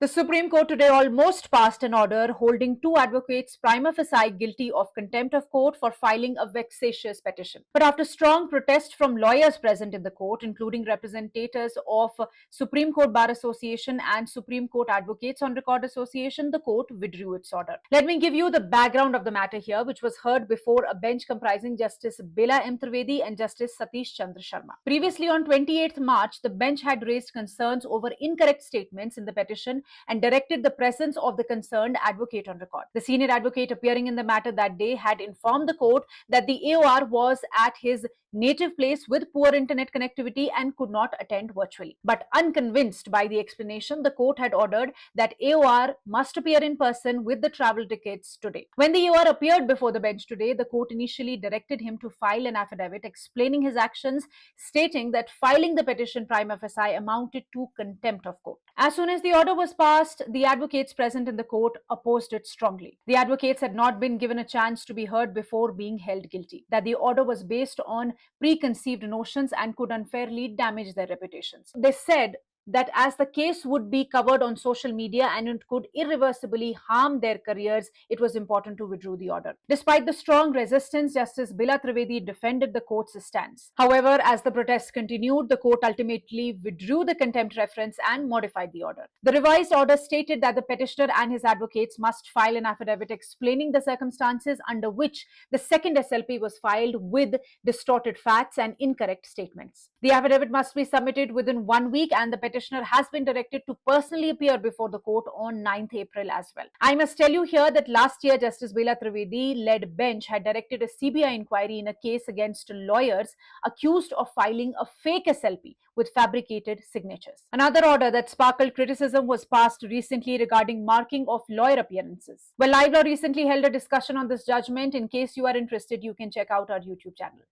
The Supreme Court today almost passed an order holding two advocates prima facie guilty of contempt of court for filing a vexatious petition. But after strong protest from lawyers present in the court, including representatives of Supreme Court Bar Association and Supreme Court Advocates on Record Association, the court withdrew its order. Let me give you the background of the matter here, which was heard before a bench comprising Justice Bela M. Trivedi and Justice Satish Chandra Sharma. Previously, on 28th March, the bench had raised concerns over incorrect statements in the petition and directed the presence of the concerned advocate on record. The senior advocate appearing in the matter that day had informed the court that the AOR was at his native place with poor internet connectivity and could not attend virtually. But unconvinced by the explanation, the court had ordered that AOR must appear in person with the travel tickets today. When the AOR appeared before the bench today, the court initially directed him to file an affidavit explaining his actions, stating that filing the petition prima facie amounted to contempt of court. As soon as the order was passed, the advocates present in the court opposed it strongly. The advocates had not been given a chance to be heard before being held guilty, that the order was based on preconceived notions and could unfairly damage their reputations. They said that as the case would be covered on social media and it could irreversibly harm their careers, it was important to withdraw the order. Despite the strong resistance, Justice Bela Trivedi defended the court's stance. However, as the protests continued, the court ultimately withdrew the contempt reference and modified the order. The revised order stated that the petitioner and his advocates must file an affidavit explaining the circumstances under which the second SLP was filed with distorted facts and incorrect statements. The affidavit must be submitted within 1 week, and the petitioner has been directed to personally appear before the court on 9th April as well. I must tell you here that last year, Justice Bela Trivedi-led bench had directed a CBI inquiry in a case against lawyers accused of filing a fake SLP with fabricated signatures. Another order that sparkled criticism was passed recently regarding marking of lawyer appearances. Well, Live Law recently held a discussion on this judgment. In case you are interested, you can check out our YouTube channel.